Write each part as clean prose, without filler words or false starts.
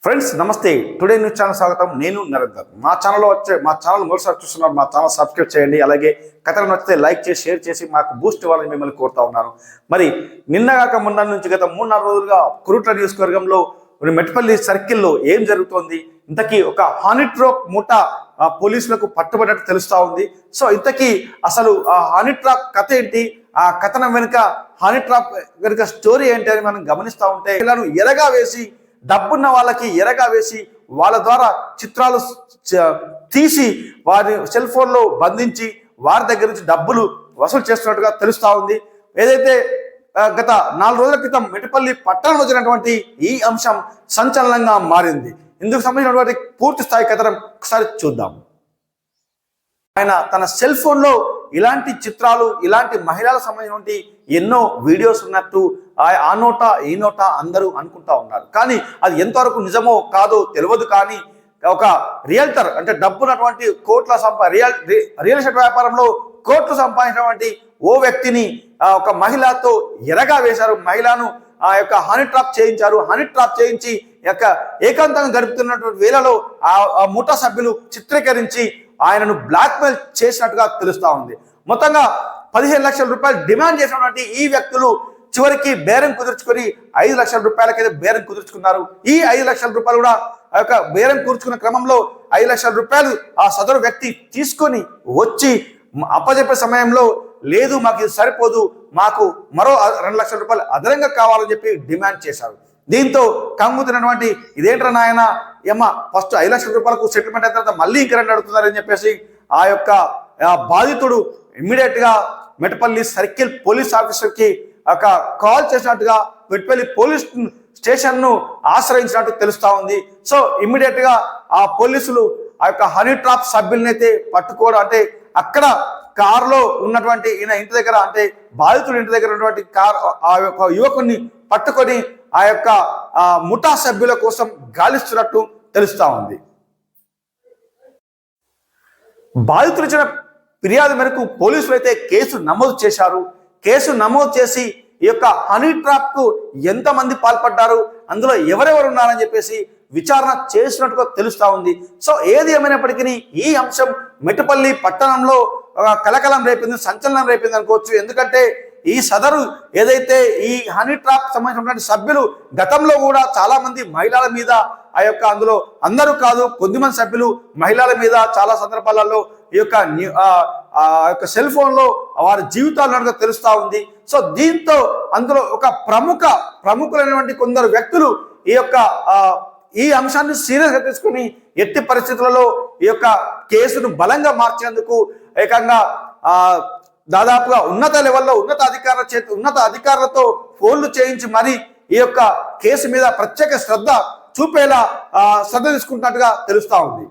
Friends నమస్తే. Today news channel స్వాగతం. నేను నరేందర్. మా ఛానల్ మొదటిసారి చూస్తున్నారు, మా ఛానల్ సబ్స్క్రైబ్ చేయండి. అలాగే కథలు నచ్చితే లైక్ చేసి షేర్ చేసి మాకు బూస్ట్ ఇవ్వాలని మిమ్మల్ని కోరుతా ఉన్నాను. మరి నిన్నగాక మొన్న నుంచి గత 3-4 రోజులుగా కురుట్ల నియోజకవర్గంలో మెట్పల్లి సర్కిల్లో ఏం జరుగుతోంది, ఇంతకీ ఒక హానీ ట్రాప్ ముఠా పోలీసులకు పట్టుబడినట్టు తెలుస్తా ఉంది. సో ఇంతకీ అసలు ఆ హానీ ట్రాప్ కథ ఏంటి, ఆ కథనం వెనుక హానీ ట్రాప్ వెనుక స్టోరీ ఏంటి అని మనం గమనిస్తూ ఉంటే, ఇలాను ఎరగా వేసి డబ్బున్న వాళ్ళకి ఎరగా వేసి వాళ్ళ ద్వారా చిత్రాలు తీసి వారి సెల్ ఫోన్లో బంధించి వారి దగ్గర నుంచి డబ్బులు వసూలు చేస్తున్నట్టుగా తెలుస్తూ ఉంది. ఏదైతే గత 4 రోజుల క్రితం మెట్పల్లి పట్టణంలో జరిగినటువంటి ఈ అంశం సంచలనంగా మారింది. ఇందుకు సంబంధించినటువంటి పూర్తి స్థాయి కథనం ఒకసారి చూద్దాం. ఆయన తన సెల్ ఫోన్లో ఇలాంటి చిత్రాలు, ఇలాంటి మహిళలకు సంబంధించినటువంటి ఎన్నో వీడియోస్ ఉన్నట్టు ఆ నోట ఈ నోట అందరూ అనుకుంటా ఉన్నారు. కానీ అది ఎంతవరకు నిజమో కాదో తెలియదు. కానీ ఒక రియల్టర్ అంటే డబ్బున్నటువంటి కోట్ల రియల్ ఎస్టేట్ వ్యాపారంలో కోట్లు సంపాదించినటువంటి ఓ వ్యక్తిని ఒక మహిళతో ఎరగా వేశారు. మహిళను ఆ యొక్క హనీ ట్రాప్ చేయించారు. హనీ ట్రాప్ చేయించి ఏకాంతంగా గడుపుతున్నటువంటి వేళలో ఆ ముఠా సభ్యులు చిత్రీకరించి ఆయనను బ్లాక్మెయిల్ చేసినట్టుగా తెలుస్తా ఉంది. మొత్తంగా 15 లక్షల రూపాయలు డిమాండ్ చేసినటువంటి ఈ వ్యక్తులు చివరికి బేరం కుదుర్చుకొని 5 లక్షల రూపాయలకైతే బేరం కుదుర్చుకున్నారు. ఈ 5 లక్షల రూపాయలు కూడా ఆ యొక్క బేరం కూర్చుకున్న క్రమంలో 5 లక్షల రూపాయలు ఆ సదరు వ్యక్తి తీసుకొని వచ్చి అప్పజెప్పే సమయంలో, లేదు మాకు ఇది సరిపోదు, మాకు మరో 2 లక్షల రూపాయలు అదనంగా కావాలని చెప్పి డిమాండ్ చేశారు. దీంతో కంగుతున్నటువంటి ఇదేంట్రా నాయన, ఏమా ఫస్ట్ 5 లక్షల రూపాయలకు సెటిల్మెంట్ అయిన తర్వాత మళ్ళీ ఇంకా 2 అడుగుతున్నారని చెప్పేసి ఆ యొక్క బాధితుడు ఇమ్మీడియట్ గా మెట్పల్లి సర్కిల్ పోలీస్ ఆఫీసర్కి ఒక కాల్ చేసినట్టుగా మెట్పల్లి పోలీస్ స్టేషన్ ను ఆశ్రయించినట్టు తెలుస్తా ఉంది. సో ఇమ్మీడియట్ గా ఆ పోలీసులు ఆ యొక్క హనీ ట్రాప్ సభ్యుల్ని అయితే పట్టుకోవడం, అంటే అక్కడ కారులో ఉన్నటువంటి ఈయన ఇంటి దగ్గర, అంటే బాధితుడి ఇంటి దగ్గర ఉన్నటువంటి ఆ యొక్క యువకుడిని పట్టుకొని ఆ యొక్క ముఠా సభ్యుల కోసం గాలిస్తున్నట్టు తెలుస్తా ఉంది. బాధితులు ఇచ్చిన ఫిర్యాదు మేరకు పోలీసులు అయితే కేసు నమోదు చేశారు. కేసు నమోదు చేసి ఈ యొక్క హనీ ట్రాప్ కు ఎంతమంది పాల్పడ్డారు, అందులో ఎవరెవరు ఉన్నారని చెప్పేసి విచారణ చేసినట్టుగా తెలుస్తా ఉంది. సో ఏది ఏమైనప్పటికీ ఈ అంశం మెట్పల్లి పట్టణంలో కలకలం రేపింది, సంచలనం రేపింది అనుకోవచ్చు. ఎందుకంటే ఈ సదరు ఏదైతే ఈ హనీ ట్రాప్ సంబంధించినటువంటి సభ్యులు గతంలో కూడా చాలా మంది మహిళల మీద ఆ యొక్క, అందులో అందరూ కాదు కొద్దిమంది సభ్యులు మహిళల మీద చాలా సందర్భాలలో ఈ యొక్క సెల్ ఫోన్ లో వారి జీవితాలు తెలుస్తా ఉంది. సో దీంతో అందులో ఒక ప్రముఖులైనటువంటి కొందరు వ్యక్తులు ఈ అంశాన్ని సీరియస్ గా తీసుకుని ఎట్టి పరిస్థితులలో ఈ యొక్క కేసును బలంగా మార్చేందుకు ఏకంగా దాదాపుగా ఉన్నత లెవెల్లో ఉన్నత అధికారులతో ఫోన్లు చేయించి మరి ఈ యొక్క కేసు మీద ప్రత్యేక శ్రద్ధ తీసుకుంటున్నట్టుగా తెలుస్తా ఉంది.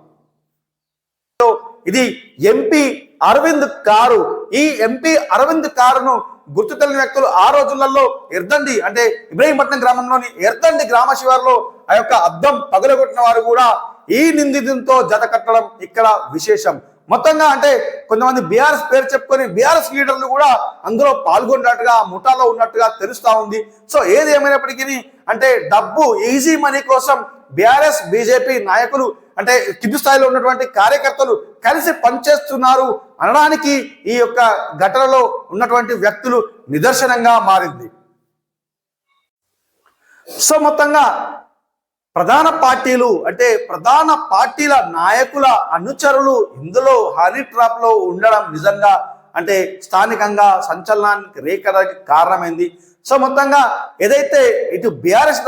ఇది ఎంపీ అరవింద్ కారు. ఈ ఎంపీ అరవింద్ కారును గుర్తు తెలియని వ్యక్తులు ఆ రోజులలో ఎర్దండి, అంటే ఇబ్రహీంపట్నం గ్రామంలోని ఎర్దండి గ్రామ శివారులో ఆ యొక్క అద్దం పగలగొట్టిన వారు కూడా ఈ నిందితులతో జత కట్టడం ఇక్కడ విశేషం. మొత్తంగా అంటే కొంతమంది బీఆర్ఎస్ పేరు చెప్పుకొని బీఆర్ఎస్ లీడర్లు కూడా అందులో పాల్గొన్నట్టుగా, ముఠాలో ఉన్నట్టుగా తెలుస్తా ఉంది. సో ఏది ఏమైనప్పటికీ అంటే డబ్బు, ఈజీ మనీ కోసం బీఆర్ఎస్ బీజేపీ నాయకులు, అంటే కింది స్థాయిలో ఉన్నటువంటి కార్యకర్తలు కలిసి పనిచేస్తున్నారు అనడానికి ఈ యొక్క ఘటనలో ఉన్నటువంటి వ్యక్తులు నిదర్శనంగా మారింది. సో మొత్తంగా ప్రధాన పార్టీల నాయకుల అనుచరులు ఇందులో హనీ ట్రాప్ లో ఉండడం నిజంగా అంటే స్థానికంగా సంచలనానికి రేఖడానికి కారణమైంది. సో మొత్తంగా ఏదైతే ఇటు బీఆర్ఎస్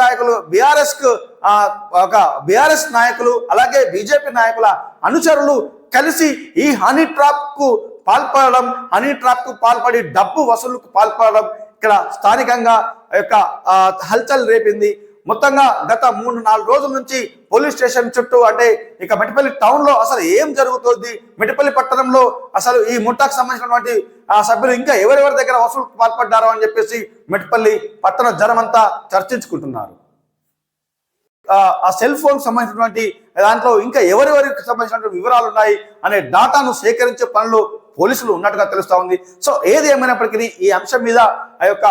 నాయకులు అలాగే బీజేపీ నాయకుల అనుచరులు కలిసి ఈ హనీ ట్రాప్ కు పాల్పడి డబ్బు వసూలుకు పాల్పడడం ఇక్కడ స్థానికంగా యొక్క హల్చల్ రేపింది. మొత్తంగా గత 3-4 రోజుల నుంచి పోలీస్ స్టేషన్ చుట్టూ, అంటే ఇక మెట్పల్లి టౌన్ లో అసలు ఏం జరుగుతుంది, మెట్పల్లి పట్టణంలో అసలు ఈ ముఠాకు సంబంధించినటువంటి సభ్యులు ఇంకా ఎవరెవరి దగ్గర వసూలు పాల్పడ్డారో అని చెప్పేసి మెట్పల్లి పట్టణ జనమంతా చర్చించుకుంటున్నారు. ఆ సెల్ ఫోన్ సంబంధించినటువంటి దాంట్లో ఇంకా ఎవరెవరికి సంబంధించినటువంటి వివరాలు ఉన్నాయి అనే డాటాను సేకరించే పనులు పోలీసులు ఉన్నట్టుగా తెలుస్తా ఉంది. సో ఏది ఏమైనప్పటికీ ఈ అంశం మీద ఆ యొక్క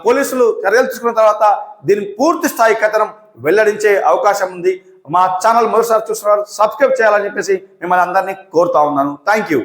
పోలీసులు చర్యలు తీసుకున్న తర్వాత దీని పూర్తి స్థాయి కథనం వెల్లడించే అవకాశం ఉంది. మా ఛానల్ మొదటిసారి చూస్తున్నారు, సబ్స్క్రైబ్ చేయాలని చెప్పేసి మిమ్మల్ని అందరినీ కోరుతా ఉన్నాను. Thank you.